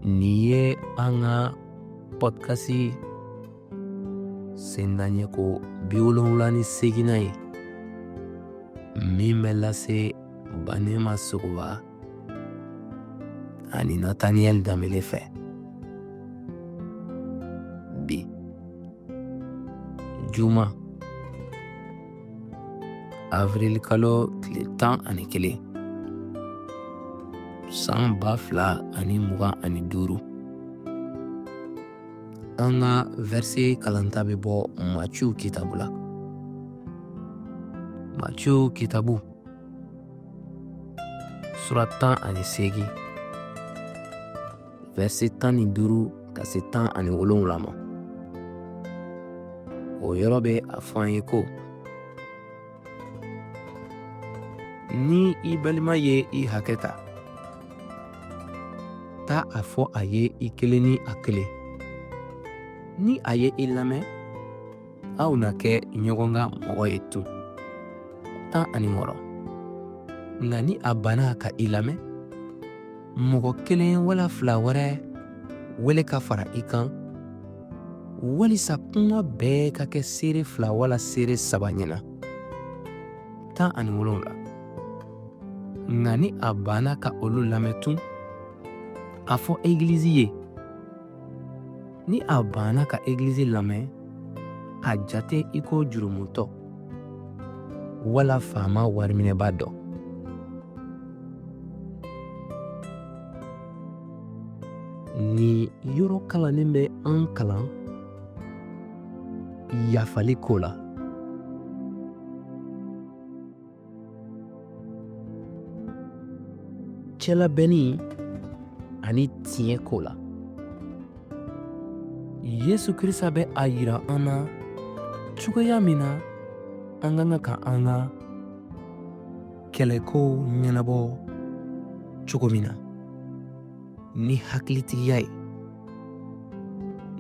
N'i ye an ka podcast sen naani ko 78 ye min bɛ lase Banema Sogoba ani Nathaniel Dambele fɛ. Bi juma avril kalo tile 11 san 2025 an ka verset kalanta bɛ bɔ Matthieu kitabu la. Matthieu kitabu sura 18 verset 15 ka se 17 ma. O yɔrɔ bɛ a fɔ an ye ko ni i balima ye i hakɛ ta, taa a fɔ a ye i kelen ni a kelen. Ni a ye i lamɛn, aw na kɛ ɲɔgɔn ka mɔgɔ ye tun. 16. Nka ni a banna ka i lamɛn, mɔgɔ kelen wala 2 wɛrɛ wele ka fara i kan, walisa kuma bɛɛ ka kɛ seere 2 wala seere 3 ɲɛna. 17. Nka ni a banna ka olu lamɛn tun, a fɔ egilizi ye. Ni a banna ka egilizi lamɛn, a jate i ko jurumutɔ wala faama wariminɛba dɔ. Ni yɔrɔ kalannen bɛ an kalan yafali ko la. Cɛlabɛnni ani tiɲɛ ko la. Yesu Kirisa bɛ a yira an na cogoya min na an kan ka an ka kɛlɛkow ɲɛnabɔ cogo min na, ni hakilitigiya ye,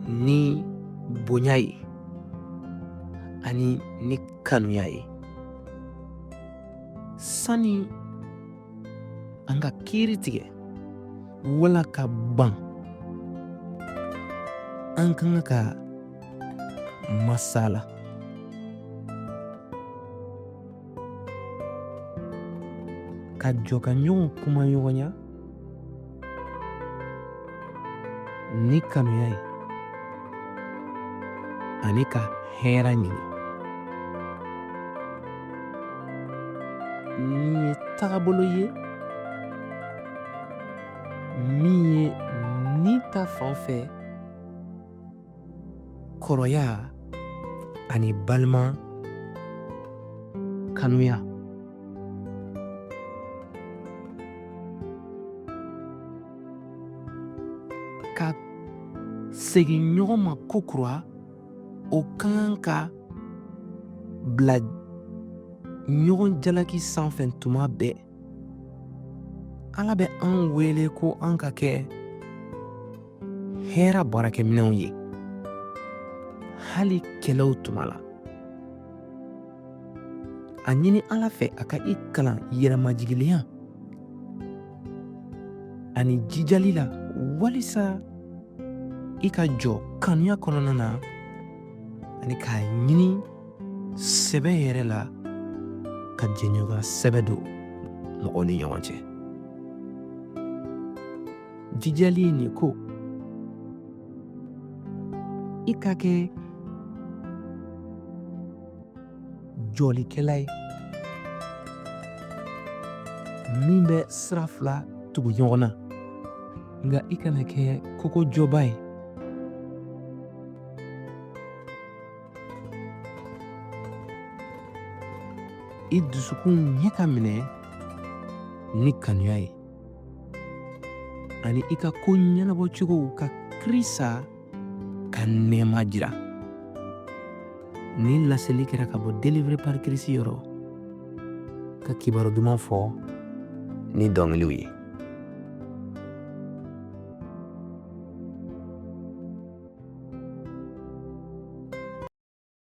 ni bonya ye, ani ni kanuya ye. Sani an ka kiiri tigɛ wala ka ban, an kan ka masala. Ka jɔ ka ɲɔgɔn kuma ɲɔgɔnya ni kanuya ye, ani ka hɛrɛ ɲini. Nin ye tagabolo ye min ye ni ta fan fɛ kɔrɔya ani balima kanuya. Ka segin ɲɔgɔn ma kokura, o kan ka bila ɲɔgɔn jalaki sanfɛ tuma bɛɛ. Ala bɛ an wele ko an ka kɛ hɛrɛ baarakɛminɛnw ye, hali kɛlɛw tuma la. A ɲini Ala fɛ a ka i kalan yɛrɛmajigilenya ani jijali la, walisa i ka jɔ kanuya kɔnɔna na, ani k'a ɲini sɛbɛ yɛrɛ la ka jɛɲɔgɔnya sɛbɛ don mɔgɔw ni ɲɔgɔn cɛ. Jijali ye nin ko i ka kɛ jɔlikɛla ye min bɛ sira 2 tugu ɲɔgɔn na, nka i kana kɛ kokojɔba ye. I dusukun ɲɛ ka minɛ ni kanuya ye, ani i ka ko ɲɛnabɔ cogow ka Kirisa ka nɛɛma jira. Ni laseli kɛra ka bɔ Délivré par Christ yɔrɔ, ka kibaru duman fɔ ni dɔnkiliw ye.